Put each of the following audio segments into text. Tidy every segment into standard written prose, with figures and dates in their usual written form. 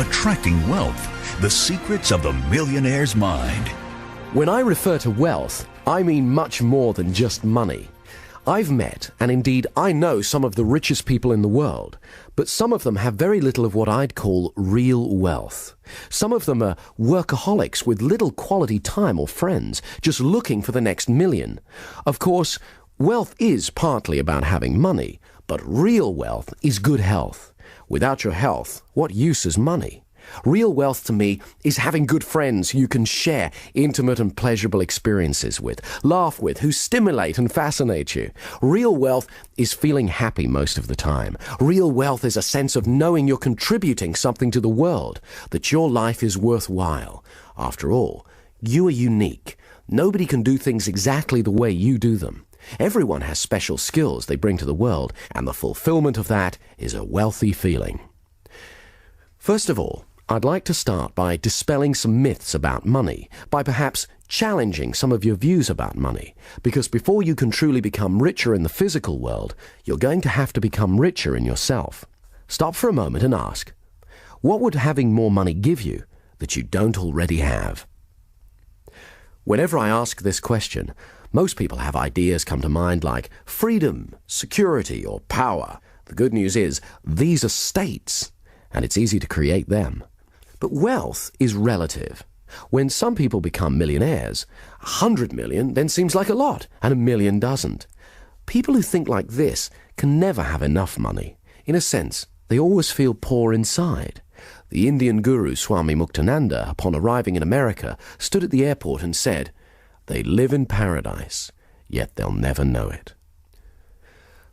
attracting wealth, the secrets of the millionaire's mind. When I refer to wealth, I mean much more than just money. I've met, and indeed I know, some of the richest people in the world, but some of them have very little of what I'd call real wealth. Some of them are workaholics with little quality time or friends, just looking for the next million. Of course, wealth is partly about having money, but real wealth is good health. Without your health, what use is money? Real wealth to me is having good friends who you can share intimate and pleasurable experiences with, laugh with, who stimulate and fascinate you. Real wealth is feeling happy most of the time. Real wealth is a sense of knowing you're contributing something to the world, that your life is worthwhile. After all, you are unique. Nobody can do things exactly the way you do them. Everyone has special skills they bring to the world, and the fulfillment of that is a wealthy feeling. First of all, I'd like to start by dispelling some myths about money, by perhaps challenging some of your views about money, because before you can truly become richer in the physical world, you're going to have to become richer in yourself. Stop for a moment and ask, what would having more money give you that you don't already have? Whenever I ask this question, most people have ideas come to mind like freedom, security, or power. The good news is, these are states, and it's easy to create them. But wealth is relative. When some people become millionaires, 100 million then seems like a lot, and 1 million doesn't. People who think like this can never have enough money. In a sense, they always feel poor inside. The Indian guru Swami Muktananda, upon arriving in America, stood at the airport and said, "They live in paradise, yet they'll never know it."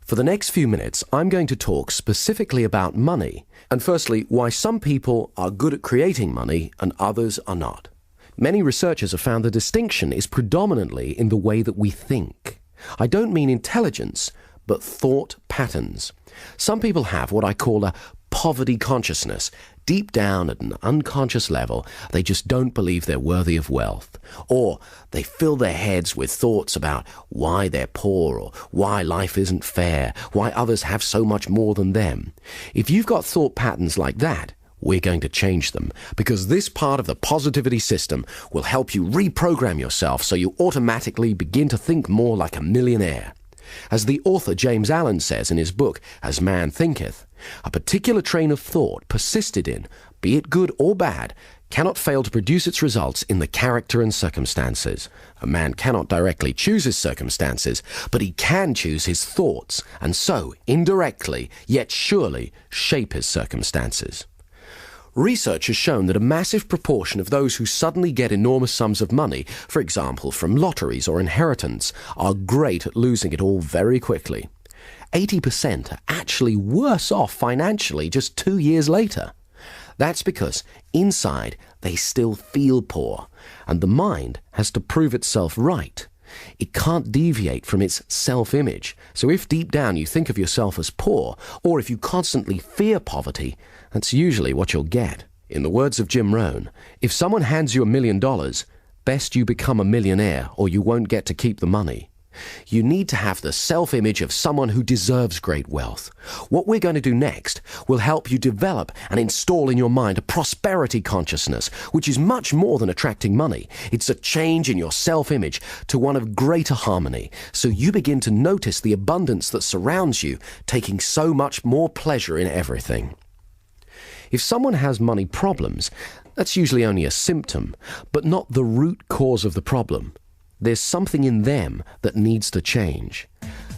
For the next few minutes, I'm going to talk specifically about money, and firstly, why some people are good at creating money and others are not. Many researchers have found the distinction is predominantly in the way that we think. I don't mean intelligence, but thought patterns. Some people have what I call a poverty consciousness. Deep down at an unconscious level, they just don't believe they're worthy of wealth. Or they fill their heads with thoughts about why they're poor, or why life isn't fair, why others have so much more than them. If you've got thought patterns like that, we're going to change them, because this part of the positivity system will help you reprogram yourself so you automatically begin to think more like a millionaire. As the author James Allen says in his book, As Man Thinketh, a particular train of thought persisted in, be it good or bad, cannot fail to produce its results in the character and circumstances. A man cannot directly choose his circumstances, but he can choose his thoughts, and so, indirectly, yet surely, shape his circumstances. Research has shown that a massive proportion of those who suddenly get enormous sums of money, for example from lotteries or inheritance, are great at losing it all very quickly. 80% are actually worse off financially just 2 years later. That's because inside they still feel poor, and the mind has to prove itself right. It can't deviate from its self-image. So if deep down you think of yourself as poor, or if you constantly fear poverty, that's usually what you'll get. In the words of Jim Rohn, if someone hands you $1 million, best you become a millionaire or you won't get to keep the money. You need to have the self-image of someone who deserves great wealth. What we're going to do next will help you develop and install in your mind a prosperity consciousness, which is much more than attracting money. It's a change in your self-image to one of greater harmony, so you begin to notice the abundance that surrounds you, taking so much more pleasure in everything. If someone has money problems, that's usually only a symptom, but not the root cause of the problem. There's something in them that needs to change.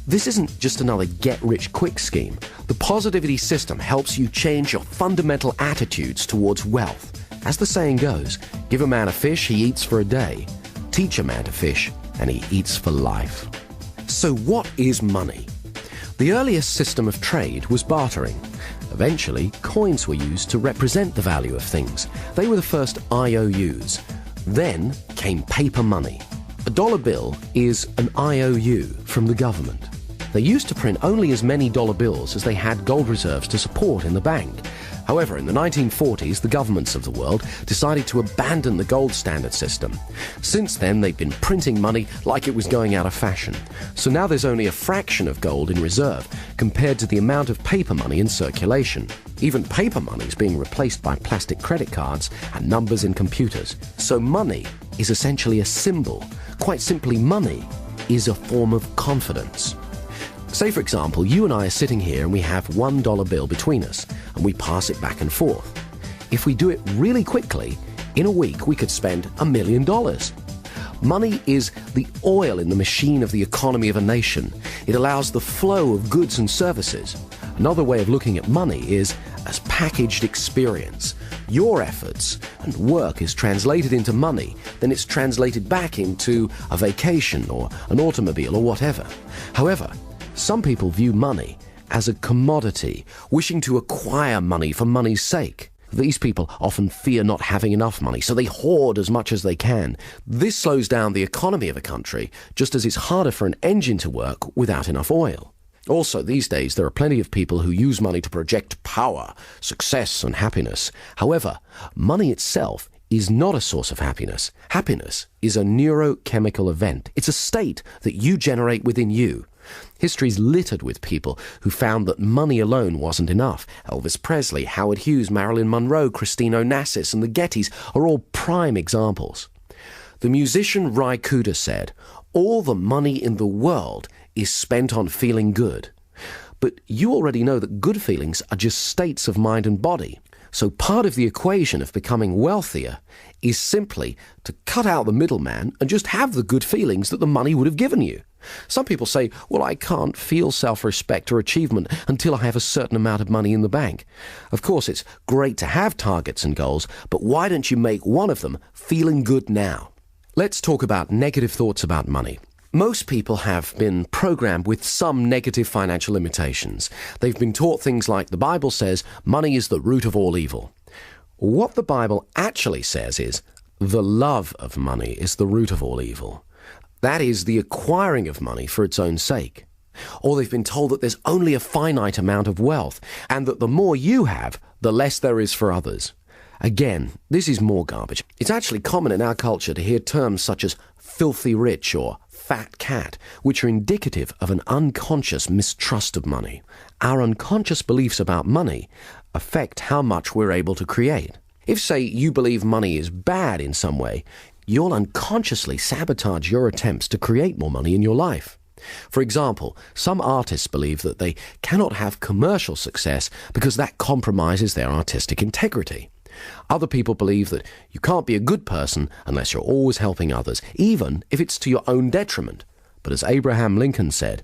This isn't just another get-rich-quick scheme. The positivity system helps you change your fundamental attitudes towards wealth. As the saying goes, give a man a fish, he eats for a day. Teach a man to fish, and he eats for life. So what is money? The earliest system of trade was bartering. Eventually, coins were used to represent the value of things. They were the first IOUs. Then came paper money. A dollar bill is an IOU from the government. They used to print only as many dollar bills as they had gold reserves to support in the bank. However, in the 1940s, the governments of the world decided to abandon the gold standard system. Since then, they've been printing money like it was going out of fashion. So now there's only a fraction of gold in reserve compared to the amount of paper money in circulation. Even paper money is being replaced by plastic credit cards and numbers in computers. So money is essentially a symbol. Quite simply, money is a form of confidence. Say, for example, you and I are sitting here and we have $1 bill between us, and we pass it back and forth. If we do it really quickly, in a week we could spend $1 million. Money is the oil in the machine of the economy of a nation. It allows the flow of goods and services. Another way of looking at money is as packaged experience. Your efforts and work is translated into money, then it's translated back into a vacation or an automobile or whatever. However, some people view money as a commodity, wishing to acquire money for money's sake. These people often fear not having enough money, so they hoard as much as they can. This slows down the economy of a country, just as it's harder for an engine to work without enough oil. Also, these days, there are plenty of people who use money to project power, success, and happiness. However, money itself is not a source of happiness. Happiness is a neurochemical event. It's a state that you generate within you. History's littered with people who found that money alone wasn't enough. Elvis Presley, Howard Hughes, Marilyn Monroe, Christine Onassis, and the Gettys are all prime examples. The musician Ry Cooder said, "All the money in the world is spent on feeling good." But you already know that good feelings are just states of mind and body. So part of the equation of becoming wealthier is simply to cut out the middleman and just have the good feelings that the money would have given you. Some people say, well, I can't feel self-respect or achievement until I have a certain amount of money in the bank. Of course, it's great to have targets and goals, but why don't you make one of them feeling good now? Let's talk about negative thoughts about money. Most people have been programmed with some negative financial limitations. They've been taught things like the Bible says money is the root of all evil. What the Bible actually says is the love of money is the root of all evil. That is the acquiring of money for its own sake. Or they've been told that there's only a finite amount of wealth and that the more you have, the less there is for others. Again, this is more garbage. It's actually common in our culture to hear terms such as filthy rich or fat cat, which are indicative of an unconscious mistrust of money. Our unconscious beliefs about money affect how much we're able to create. If, say, you believe money is bad in some way, you'll unconsciously sabotage your attempts to create more money in your life. For example, some artists believe that they cannot have commercial success because that compromises their artistic integrity. Other people believe that you can't be a good person unless you're always helping others, even if it's to your own detriment. But as Abraham Lincoln said,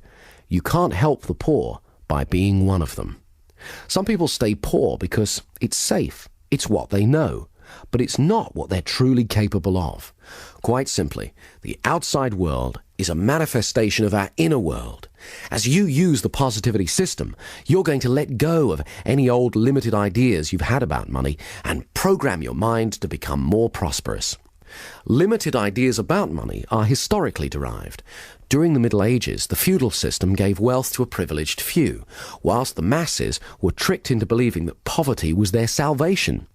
you can't help the poor by being one of them. Some people stay poor because it's safe, it's what they know, but it's not what they're truly capable of. Quite simply, the outside world is a manifestation of our inner world. As you use the positivity system, you're going to let go of any old limited ideas you've had about money and program your mind to become more prosperous. Limited ideas about money are historically derived. During the Middle Ages, the feudal system gave wealth to a privileged few, whilst the masses were tricked into believing that poverty was their salvation.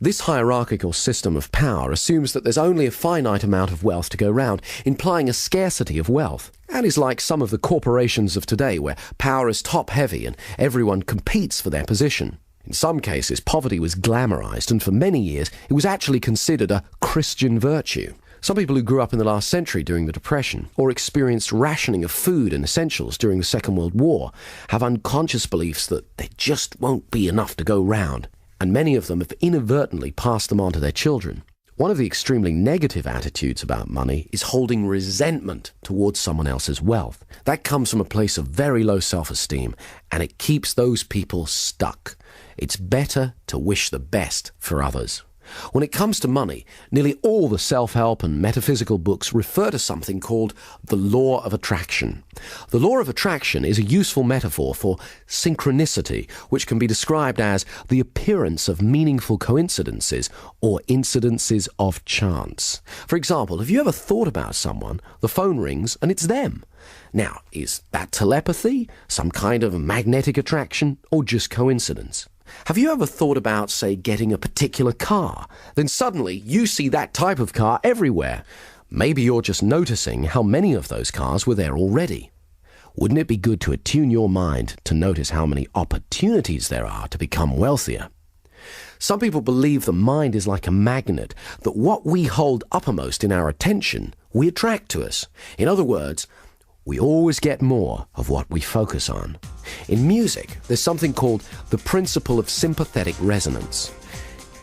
This hierarchical system of power assumes that there's only a finite amount of wealth to go round, implying a scarcity of wealth. That is like some of the corporations of today, where power is top-heavy and everyone competes for their position. In some cases, poverty was glamorized, and for many years it was actually considered a Christian virtue. Some people who grew up in the last century during the Depression, or experienced rationing of food and essentials during the Second World War, have unconscious beliefs that there just won't be enough to go round, and many of them have inadvertently passed them on to their children. One of the extremely negative attitudes about money is holding resentment towards someone else's wealth. That comes from a place of very low self-esteem, and it keeps those people stuck. It's better to wish the best for others. When it comes to money, nearly all the self-help and metaphysical books refer to something called the law of attraction. The law of attraction is a useful metaphor for synchronicity, which can be described as the appearance of meaningful coincidences or incidences of chance. For example, have you ever thought about someone, the phone rings, and it's them? Now, is that telepathy, some kind of magnetic attraction, or just coincidence? Have you ever thought about, say, getting a particular car? Then suddenly you see that type of car everywhere. Maybe you're just noticing how many of those cars were there already. Wouldn't it be good to attune your mind to notice how many opportunities there are to become wealthier? Some people believe the mind is like a magnet, that what we hold uppermost in our attention, we attract to us. In other words, we always get more of what we focus on. In music, there's something called the principle of sympathetic resonance.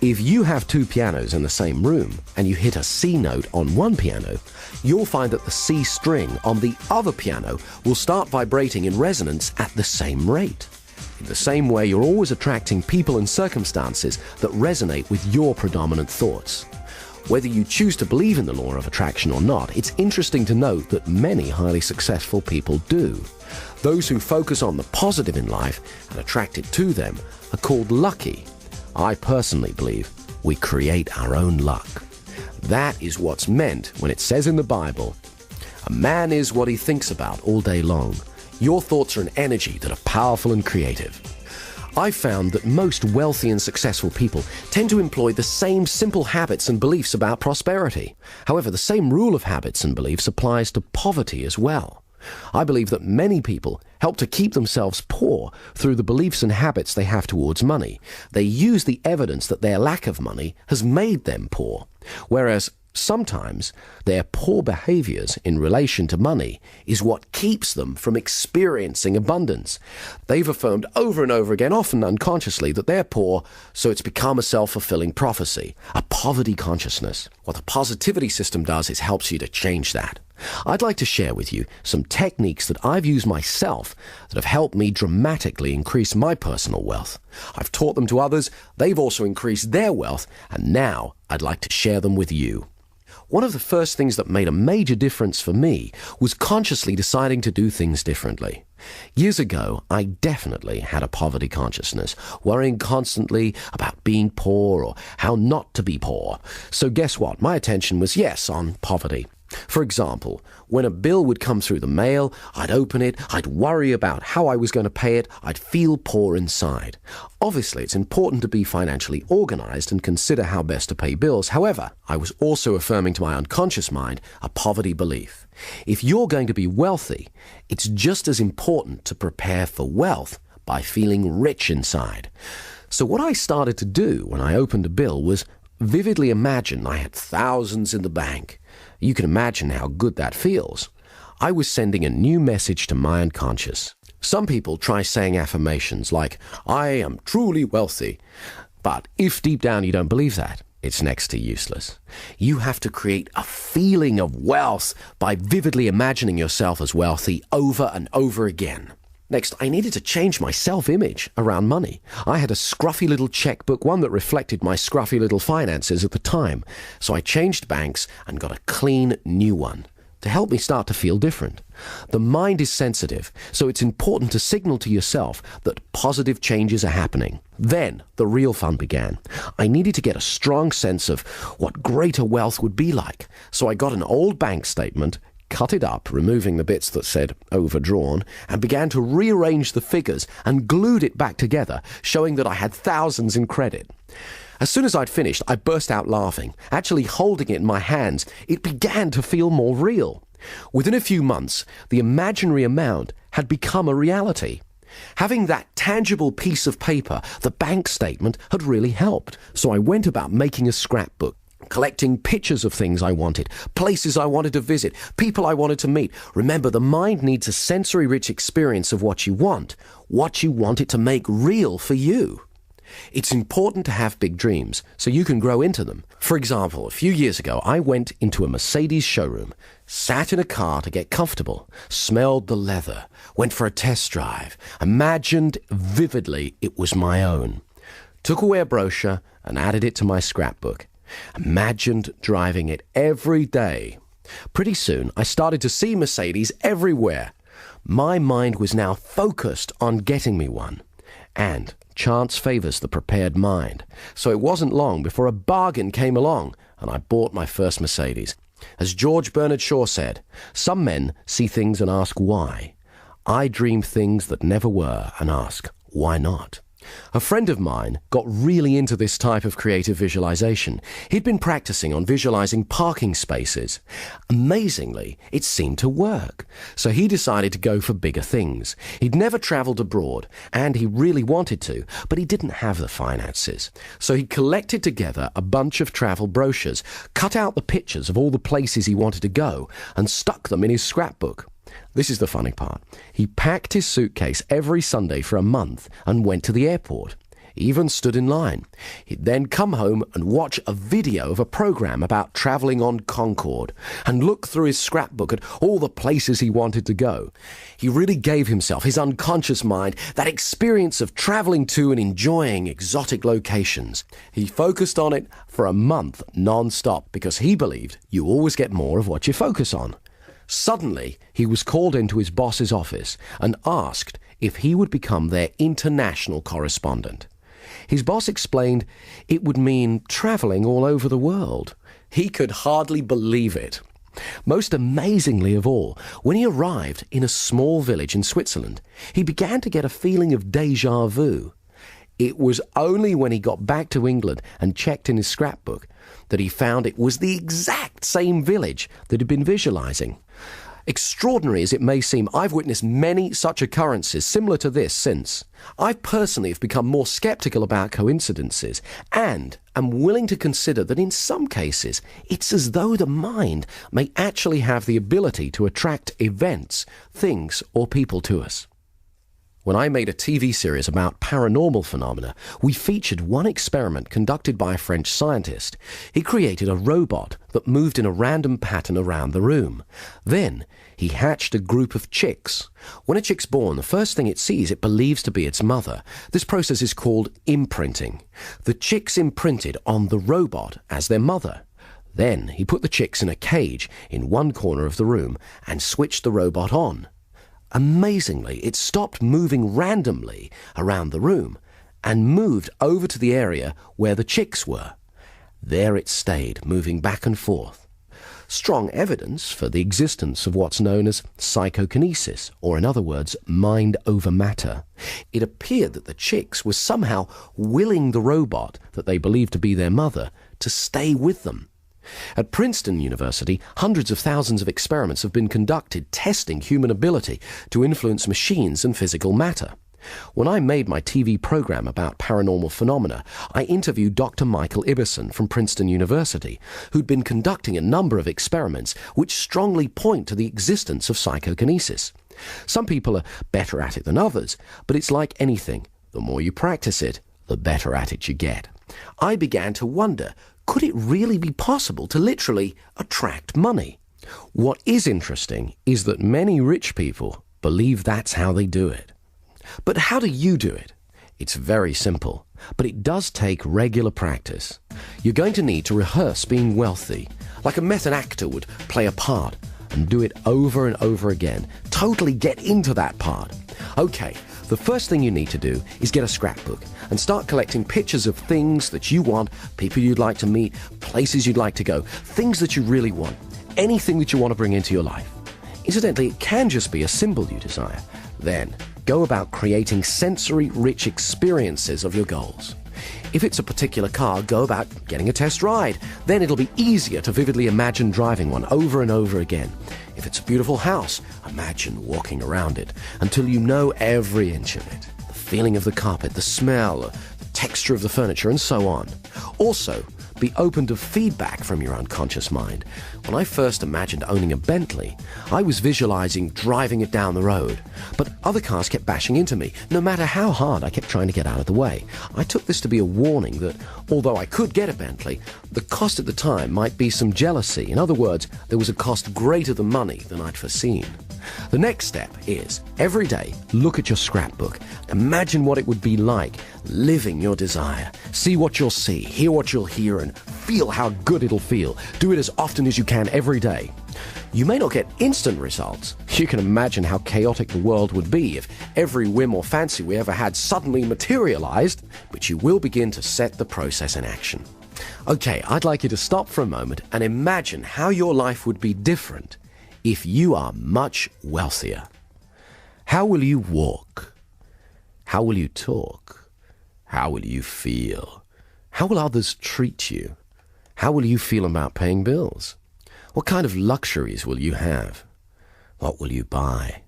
If you have two pianos in the same room and you hit a C note on one piano, you'll find that the C string on the other piano will start vibrating in resonance at the same rate. In the same way, you're always attracting people and circumstances that resonate with your predominant thoughts. Whether you choose to believe in the law of attraction or not, it's interesting to note that many highly successful people do. Those who focus on the positive in life and attract it to them are called lucky. I personally believe we create our own luck. That is what's meant when it says in the Bible, "A man is what he thinks about all day long." Your thoughts are an energy that are powerful and creative. I've found that most wealthy and successful people tend to employ the same simple habits and beliefs about prosperity. However, the same rule of habits and beliefs applies to poverty as well. I believe that many people help to keep themselves poor through the beliefs and habits they have towards money. They use the evidence that their lack of money has made them poor, whereas sometimes their poor behaviors in relation to money is what keeps them from experiencing abundance. They've affirmed over and over again, often unconsciously, that they're poor, so it's become a self-fulfilling prophecy, a poverty consciousness. What the positivity system does is helps you to change that. I'd like to share with you some techniques that I've used myself that have helped me dramatically increase my personal wealth. I've taught them to others, they've also increased their wealth, and now I'd like to share them with you. One of the first things that made a major difference for me was consciously deciding to do things differently. Years ago, I definitely had a poverty consciousness, worrying constantly about being poor or how not to be poor. So guess what? My attention was, yes, on poverty. For example, when a bill would come through the mail, I'd open it, I'd worry about how I was going to pay it, I'd feel poor inside. Obviously, it's important to be financially organized and consider how best to pay bills. However, I was also affirming to my unconscious mind a poverty belief. If you're going to be wealthy, it's just as important to prepare for wealth by feeling rich inside. So what I started to do when I opened a bill was vividly imagine I had thousands in the bank. You can imagine how good that feels. I was sending a new message to my unconscious. Some people try saying affirmations like, "I am truly wealthy." But if deep down you don't believe that, it's next to useless. You have to create a feeling of wealth by vividly imagining yourself as wealthy over and over again. Next, I needed to change my self-image around money. I had a scruffy little checkbook, one that reflected my scruffy little finances at the time. So I changed banks and got a clean new one to help me start to feel different. The mind is sensitive, so it's important to signal to yourself that positive changes are happening. Then the real fun began. I needed to get a strong sense of what greater wealth would be like. So I got an old bank statement, cut it up, removing the bits that said overdrawn, and began to rearrange the figures and glued it back together, showing that I had thousands in credit. As soon as I'd finished, I burst out laughing. Actually holding it in my hands, it began to feel more real. Within a few months, the imaginary amount had become a reality. Having that tangible piece of paper, the bank statement, had really helped. So I went about making a scrapbook, collecting pictures of things I wanted, places I wanted to visit, people I wanted to meet. Remember, the mind needs a sensory-rich experience of what you want it to make real for you. It's important to have big dreams so you can grow into them. For example, a few years ago, I went into a Mercedes showroom, sat in a car to get comfortable, smelled the leather, went for a test drive, imagined vividly it was my own, took away a brochure and added it to my scrapbook. Imagined driving it every day. Pretty soon, I started to see Mercedes everywhere. My mind was now focused on getting me one. And chance favors the prepared mind. So it wasn't long before a bargain came along, and I bought my first Mercedes. As George Bernard Shaw said, "Some men see things and ask why. I dream things that never were and ask, why not?" A friend of mine got really into this type of creative visualization. He'd been practicing on visualizing parking spaces. Amazingly, it seemed to work. So he decided to go for bigger things. He'd never traveled abroad, and he really wanted to, but he didn't have the finances. So he collected together a bunch of travel brochures, cut out the pictures of all the places he wanted to go, and stuck them in his scrapbook. This is the funny part. He packed his suitcase every Sunday for a month and went to the airport. He even stood in line. He'd then come home and watch a video of a program about travelling on Concorde and look through his scrapbook at all the places he wanted to go. He really gave himself, his unconscious mind, that experience of travelling to and enjoying exotic locations. He focused on it for a month non-stop because he believed you always get more of what you focus on. Suddenly, he was called into his boss's office and asked if he would become their international correspondent. His boss explained it would mean travelling all over the world. He could hardly believe it. Most amazingly of all, when he arrived in a small village in Switzerland, he began to get a feeling of déjà vu. It was only when he got back to England and checked in his scrapbook that he found it was the exact same village that he'd been visualizing. Extraordinary as it may seem, I've witnessed many such occurrences similar to this since. I personally have become more skeptical about coincidences and am willing to consider that in some cases it's as though the mind may actually have the ability to attract events, things, or people to us. When I made a TV series about paranormal phenomena, we featured one experiment conducted by a French scientist. He created a robot that moved in a random pattern around the room. Then, he hatched a group of chicks. When a chick's born, the first thing it sees it believes to be its mother. This process is called imprinting. The chicks imprinted on the robot as their mother. Then, he put the chicks in a cage in one corner of the room and switched the robot on. Amazingly, it stopped moving randomly around the room and moved over to the area where the chicks were. There it stayed, moving back and forth. Strong evidence for the existence of what's known as psychokinesis, or in other words, mind over matter. It appeared that the chicks were somehow willing the robot that they believed to be their mother to stay with them. At Princeton University, hundreds of thousands of experiments have been conducted testing human ability to influence machines and physical matter. When I made my TV program about paranormal phenomena, I interviewed Dr. Michael Ibbison from Princeton University, who'd been conducting a number of experiments which strongly point to the existence of psychokinesis. Some people are better at it than others, but it's like anything. The more you practice it, the better at it you get. I began to wonder, could it really be possible to literally attract money? What is interesting is that many rich people believe that's how they do it. But how do you do it? It's very simple, but it does take regular practice. You're going to need to rehearse being wealthy, like a method actor would play a part, and do it over and over again. Totally get into that part. Okay, the first thing you need to do is get a scrapbook and start collecting pictures of things that you want, people you'd like to meet, places you'd like to go, things that you really want, anything that you want to bring into your life. Incidentally, it can just be a symbol you desire. Then, go about creating sensory-rich experiences of your goals. If it's a particular car, go about getting a test ride. Then it'll be easier to vividly imagine driving one over and over again. If it's a beautiful house, imagine walking around it until you know every inch of it. The feeling of the carpet, the smell, the texture of the furniture, and so on. Also, be open to feedback from your unconscious mind. When I first imagined owning a Bentley, I was visualizing driving it down the road. But other cars kept bashing into me. No matter how hard I kept trying to get out of the way. I took this to be a warning that, although I could get a Bentley, the cost at the time might be some jealousy. In other words, there was a cost greater than money than I'd foreseen. The next step is, every day, look at your scrapbook. Imagine what it would be like living your desire. See what you'll see, hear what you'll hear, and feel how good it'll feel. Do it as often as you can every day. You may not get instant results. You can imagine how chaotic the world would be if every whim or fancy we ever had suddenly materialized, but you will begin to set the process in action. Okay, I'd like you to stop for a moment and imagine how your life would be different if you are much wealthier. How will you walk? How will you talk? How will you feel? How will others treat you? How will you feel about paying bills? What kind of luxuries will you have? What will you buy?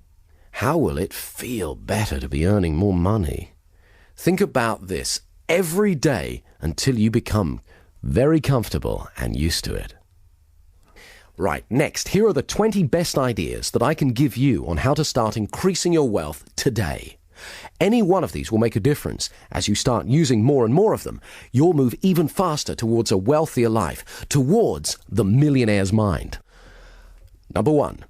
How will it feel better to be earning more money? Think about this every day until you become very comfortable and used to it. Right, next, here are the 20 best ideas that I can give you on how to start increasing your wealth today. Any one of these will make a difference. As you start using more and more of them, you'll move even faster towards a wealthier life, towards the millionaire's mind. Number 1,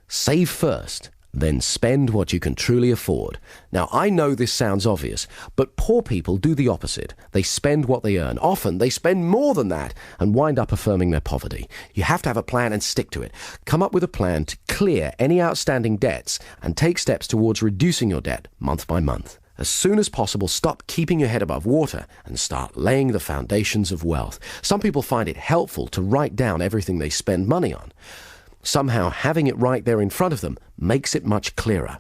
save first, then spend what you can truly afford. Now, I know this sounds obvious, but poor people do the opposite. They spend what they earn. Often, they spend more than that and wind up affirming their poverty. You have to have a plan and stick to it. Come up with a plan to clear any outstanding debts and take steps towards reducing your debt month by month. As soon as possible, stop keeping your head above water and start laying the foundations of wealth. Some people find it helpful to write down everything they spend money on. Somehow, having it right there in front of them makes it much clearer.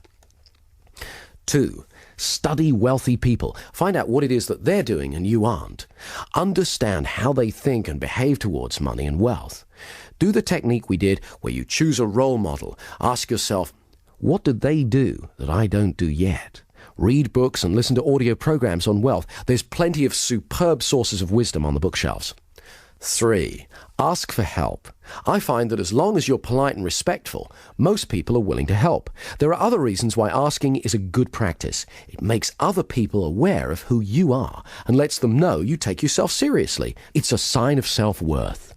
2, study wealthy people. Find out what it is that they're doing and you aren't. Understand how they think and behave towards money and wealth. Do the technique we did where you choose a role model. Ask yourself, what did they do that I don't do yet? Read books and listen to audio programs on wealth. There's plenty of superb sources of wisdom on the bookshelves. 3, ask for help. I find that as long as you're polite and respectful, most people are willing to help. There are other reasons why asking is a good practice. It makes other people aware of who you are and lets them know you take yourself seriously. It's a sign of self-worth.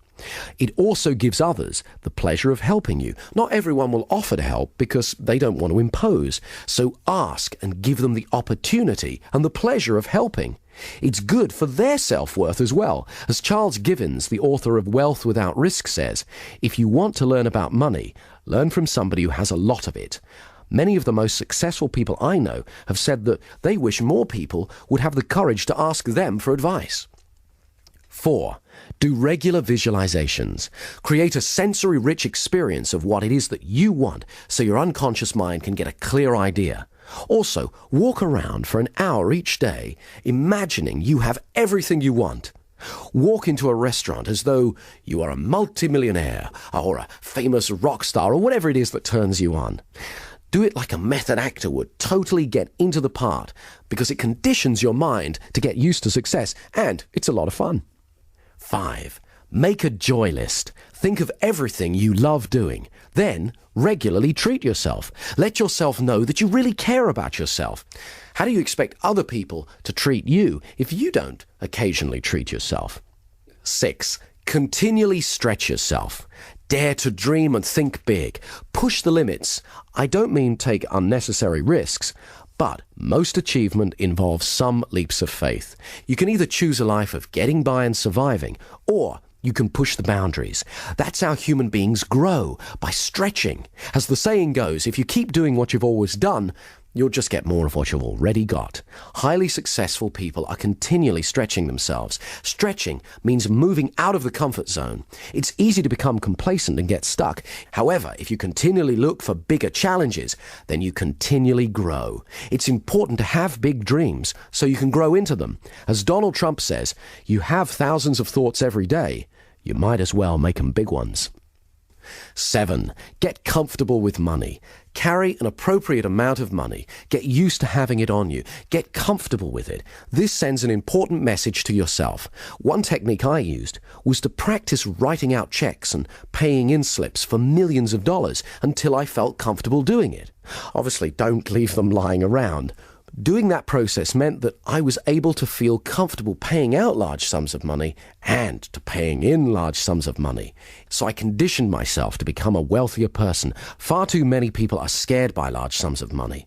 It also gives others the pleasure of helping you. Not everyone will offer to help because they don't want to impose. So ask and give them the opportunity and the pleasure of helping. It's good for their self-worth as well. As Charles Givens, the author of Wealth Without Risk, says, if you want to learn about money, learn from somebody who has a lot of it. Many of the most successful people I know have said that they wish more people would have the courage to ask them for advice. 4, do regular visualizations. Create a sensory-rich experience of what it is that you want so your unconscious mind can get a clear idea. Also, walk around for an hour each day, imagining you have everything you want. Walk into a restaurant as though you are a multimillionaire or a famous rock star or whatever it is that turns you on. Do it like a method actor would, totally get into the part, because it conditions your mind to get used to success, and it's a lot of fun. 5, make a joy list. Think of everything you love doing. Then, regularly treat yourself. Let yourself know that you really care about yourself. How do you expect other people to treat you if you don't occasionally treat yourself? 6, continually stretch yourself. Dare to dream and think big. Push the limits. I don't mean take unnecessary risks, but most achievement involves some leaps of faith. You can either choose a life of getting by and surviving, or you can push the boundaries. That's how human beings grow, by stretching. As the saying goes, if you keep doing what you've always done, you'll just get more of what you've already got. Highly successful people are continually stretching themselves. Stretching means moving out of the comfort zone. It's easy to become complacent and get stuck. However, if you continually look for bigger challenges, then you continually grow. It's important to have big dreams so you can grow into them. As Donald Trump says, you have thousands of thoughts every day. You might as well make them big ones. 7, get comfortable with money. Carry an appropriate amount of money. Get used to having it on you. Get comfortable with it. This sends an important message to yourself. One technique I used was to practice writing out checks and paying in slips for millions of dollars until I felt comfortable doing it. Obviously, don't leave them lying around. Doing that process meant that I was able to feel comfortable paying out large sums of money and to paying in large sums of money. So I conditioned myself to become a wealthier person. Far too many people are scared by large sums of money.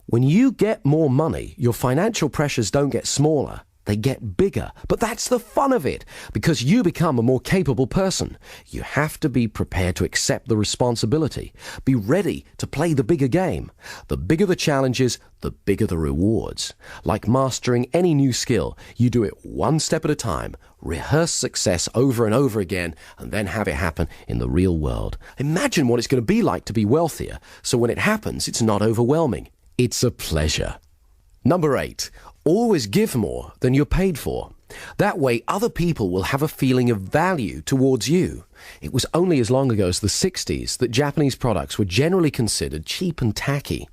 When you get more money, your financial pressures don't get smaller. They get bigger. But that's the fun of it, because you become a more capable person. You have to be prepared to accept the responsibility. Be ready to play the bigger game. The bigger the challenges, the bigger the rewards. Like mastering any new skill, you do it one step at a time. Rehearse success over and over again, and then have it happen in the real world. Imagine what it's going to be like to be wealthier, so when it happens, it's not overwhelming. It's a pleasure. Number 8, Always give more than you're paid for. That way, other people will have a feeling of value towards you. It was only as long ago as the 60s that Japanese products were generally considered cheap and tacky.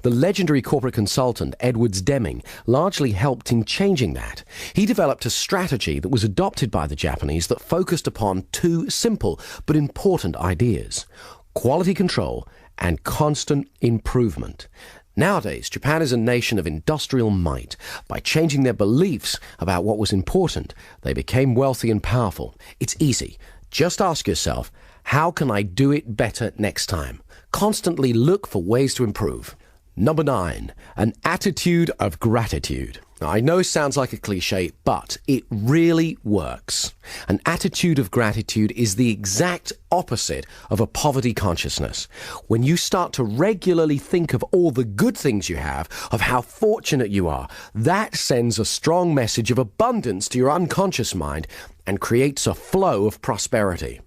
The legendary corporate consultant Edwards Deming largely helped in changing that. He developed a strategy that was adopted by the Japanese that focused upon two simple but important ideas: quality control and constant improvement. Nowadays, Japan is a nation of industrial might. By changing their beliefs about what was important, they became wealthy and powerful. It's easy. Just ask yourself, how can I do it better next time? Constantly look for ways to improve. Number 9, an attitude of gratitude. Now, I know it sounds like a cliche, but it really works. An attitude of gratitude is the exact opposite of a poverty consciousness. When you start to regularly think of all the good things you have, of how fortunate you are, that sends a strong message of abundance to your unconscious mind and creates a flow of prosperity.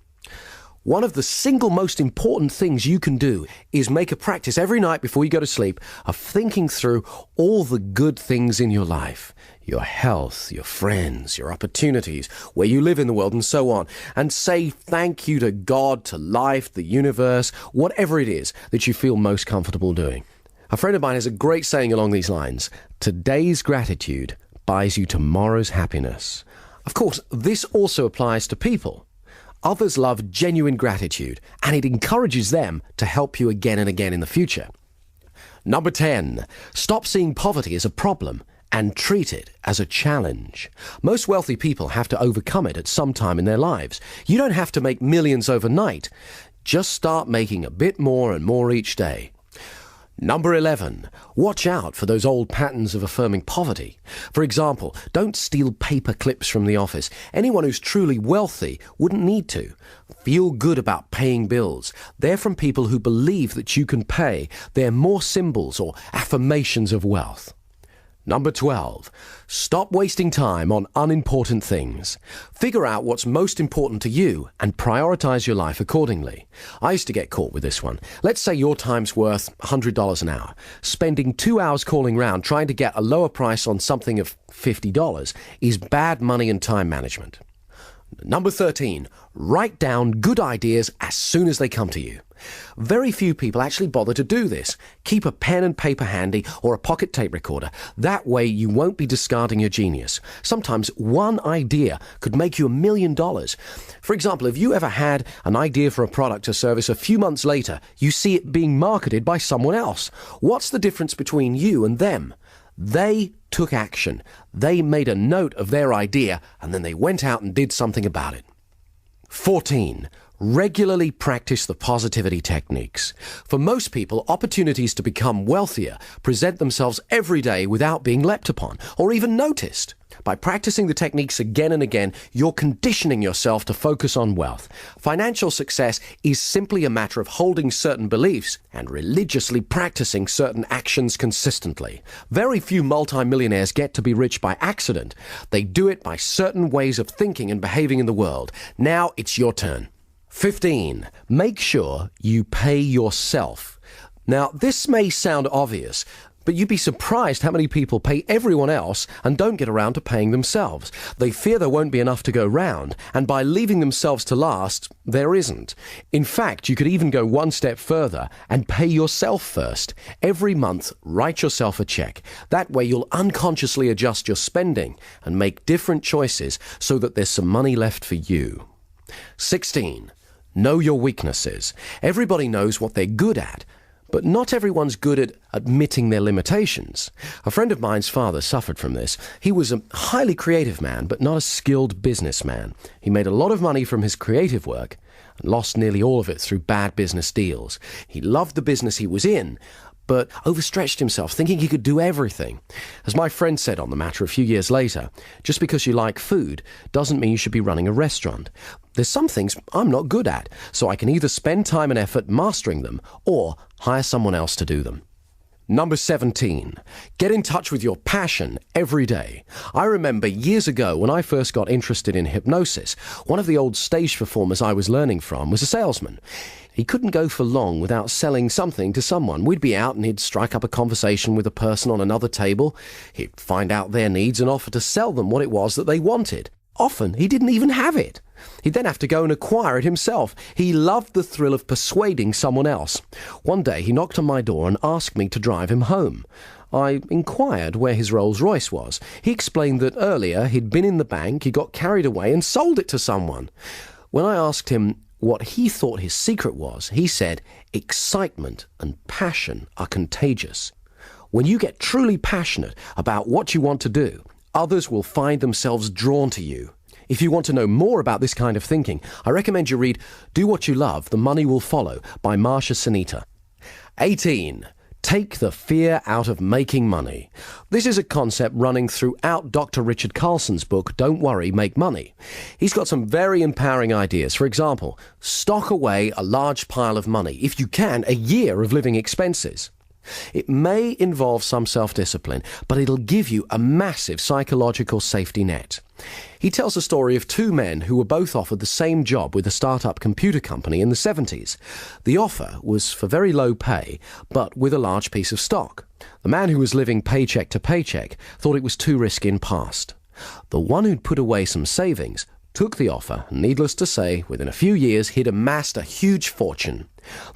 One of the single most important things you can do is make a practice every night before you go to sleep of thinking through all the good things in your life, your health, your friends, your opportunities, where you live in the world, and so on, and say thank you to God, to life, the universe, whatever it is that you feel most comfortable doing. A friend of mine has a great saying along these lines: today's gratitude buys you tomorrow's happiness. Of course, this also applies to people. Others love genuine gratitude, and it encourages them to help you again and again in the future. Number 10, stop seeing poverty as a problem and treat it as a challenge. Most wealthy people have to overcome it at some time in their lives. You don't have to make millions overnight. Just start making a bit more and more each day. Number 11, watch out for those old patterns of affirming poverty. For example, don't steal paper clips from the office. Anyone who's truly wealthy wouldn't need to. Feel good about paying bills. They're from people who believe that you can pay. They're more symbols or affirmations of wealth. Number 12, stop wasting time on unimportant things. Figure out what's most important to you and prioritize your life accordingly. I used to get caught with this one. Let's say your time's worth $100 an hour. Spending 2 hours calling round trying to get a lower price on something of $50 is bad money and time management. Number 13, write down good ideas as soon as they come to you. Very few people actually bother to do this. Keep a pen and paper handy or a pocket tape recorder. That way you won't be discarding your genius. Sometimes one idea could make you $1 million. For example, if you ever had an idea for a product or service, a few months later, you see it being marketed by someone else. What's the difference between you and them? They took action. They made a note of their idea and then they went out and did something about it. 14. Regularly practice the positivity techniques. For most people, opportunities to become wealthier present themselves every day without being leapt upon or even noticed. By practicing the techniques again and again, you're conditioning yourself to focus on wealth. Financial success is simply a matter of holding certain beliefs and religiously practicing certain actions consistently. Very few multimillionaires get to be rich by accident. They do it by certain ways of thinking and behaving in the world. Now it's your turn. 15. Make sure you pay yourself. Now, this may sound obvious, but you'd be surprised how many people pay everyone else and don't get around to paying themselves. They fear there won't be enough to go round, and by leaving themselves to last, there isn't. In fact, you could even go one step further and pay yourself first. Every month, write yourself a check. That way you'll unconsciously adjust your spending and make different choices so that there's some money left for you. 16. Know your weaknesses. Everybody knows what they're good at, but not everyone's good at admitting their limitations. A friend of mine's father suffered from this. He was a highly creative man, but not a skilled businessman. He made a lot of money from his creative work and lost nearly all of it through bad business deals. He loved the business he was in, but overstretched himself, thinking he could do everything. As my friend said on the matter a few years later, just because you like food doesn't mean you should be running a restaurant. There's some things I'm not good at, so I can either spend time and effort mastering them or hire someone else to do them. Number 17. Get in touch with your passion every day. I remember years ago when I first got interested in hypnosis, one of the old stage performers I was learning from was a salesman. He couldn't go for long without selling something to someone. We'd be out and he'd strike up a conversation with a person on another table. He'd find out their needs and offer to sell them what it was that they wanted. Often he didn't even have it. He'd then have to go and acquire it himself. He loved the thrill of persuading someone else. One day he knocked on my door and asked me to drive him home. I inquired where his Rolls-Royce was. He explained that earlier he'd been in the bank, he got carried away and sold it to someone. When I asked him what he thought his secret was, he said, excitement and passion are contagious. When you get truly passionate about what you want to do, others will find themselves drawn to you. If you want to know more about this kind of thinking, I recommend you read Do What You Love, The Money Will Follow by Marsha Sunita. 18. Take the fear out of making money. This is a concept running throughout Dr. Richard Carlson's book, Don't Worry, Make Money. He's got some very empowering ideas. For example, stock away a large pile of money, if you can, a year of living expenses. It may involve some self-discipline, but it'll give you a massive psychological safety net. He tells a story of two men who were both offered the same job with a startup computer company in the 70s. The offer was for very low pay, but with a large piece of stock. The man who was living paycheck to paycheck thought it was too risky and passed. The one who'd put away some savings took the offer, and needless to say, within a few years he'd amassed a huge fortune.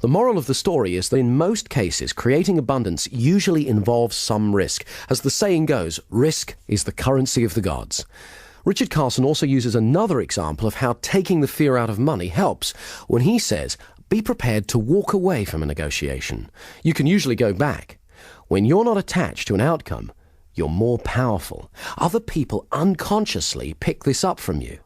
The moral of the story is that in most cases, creating abundance usually involves some risk. As the saying goes, risk is the currency of the gods. Richard Carlson also uses another example of how taking the fear out of money helps when he says, be prepared to walk away from a negotiation. You can usually go back. When you're not attached to an outcome, you're more powerful. Other people unconsciously pick this up from you.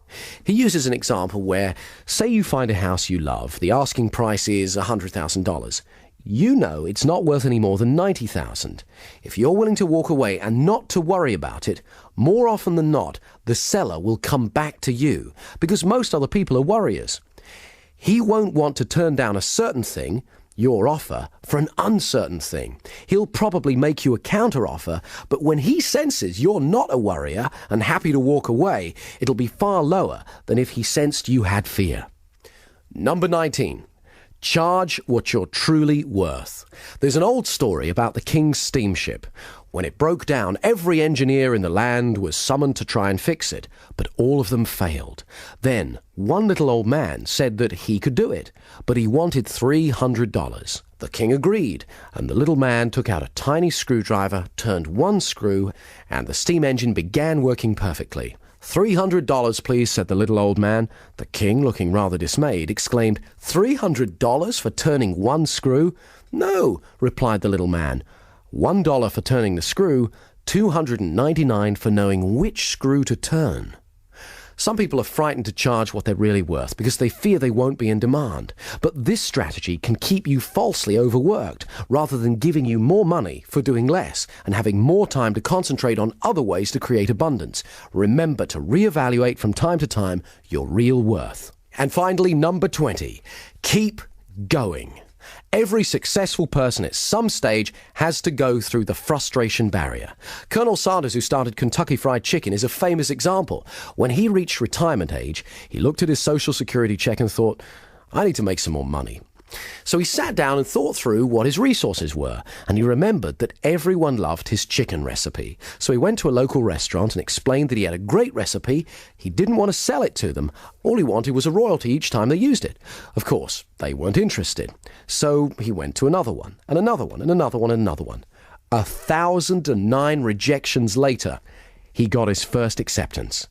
He uses an example where, say you find a house you love, the asking price is $100,000. You know it's not worth any more than $90,000. If you're willing to walk away and not to worry about it, more often than not, the seller will come back to you, because most other people are worriers. He won't want to turn down a certain thing, your offer, for an uncertain thing. He'll probably make you a counter-offer, but when he senses you're not a worrier and happy to walk away, it'll be far lower than if he sensed you had fear. Number 19. Charge what you're truly worth. There's an old story about the king's steamship. When it broke down, every engineer in the land was summoned to try and fix it, but all of them failed. Then, one little old man said that he could do it, but he wanted $300. The king agreed, and the little man took out a tiny screwdriver, turned one screw, and the steam engine began working perfectly. $300, please, said the little old man. The king, looking rather dismayed, exclaimed, $300 for turning one screw? No, replied the little man. $1 for turning the screw, $299 for knowing which screw to turn. Some people are frightened to charge what they're really worth because they fear they won't be in demand. But this strategy can keep you falsely overworked rather than giving you more money for doing less and having more time to concentrate on other ways to create abundance. Remember to reevaluate from time to time your real worth. And finally, number 20, keep going. Every successful person at some stage has to go through the frustration barrier. Colonel Sanders, who started Kentucky Fried Chicken, is a famous example. When he reached retirement age, he looked at his Social Security check and thought, I need to make some more money. So he sat down and thought through what his resources were, and he remembered that everyone loved his chicken recipe. So he went to a local restaurant and explained that he had a great recipe. He didn't want to sell it to them. All he wanted was a royalty each time they used it. Of course, they weren't interested. So he went to another one, and another one, and another one, and another one. 1,009 rejections later, he got his first acceptance.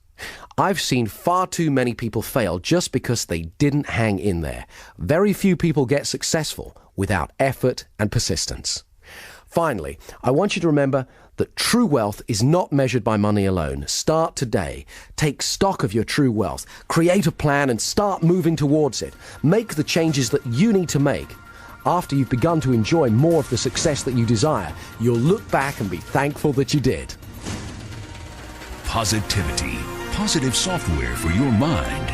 I've seen far too many people fail just because they didn't hang in there. Very few people get successful without effort and persistence. Finally, I want you to remember that true wealth is not measured by money alone. Start today. Take stock of your true wealth. Create a plan and start moving towards it. Make the changes that you need to make. After you've begun to enjoy more of the success that you desire, you'll look back and be thankful that you did. Positivity. Positive software for your mind.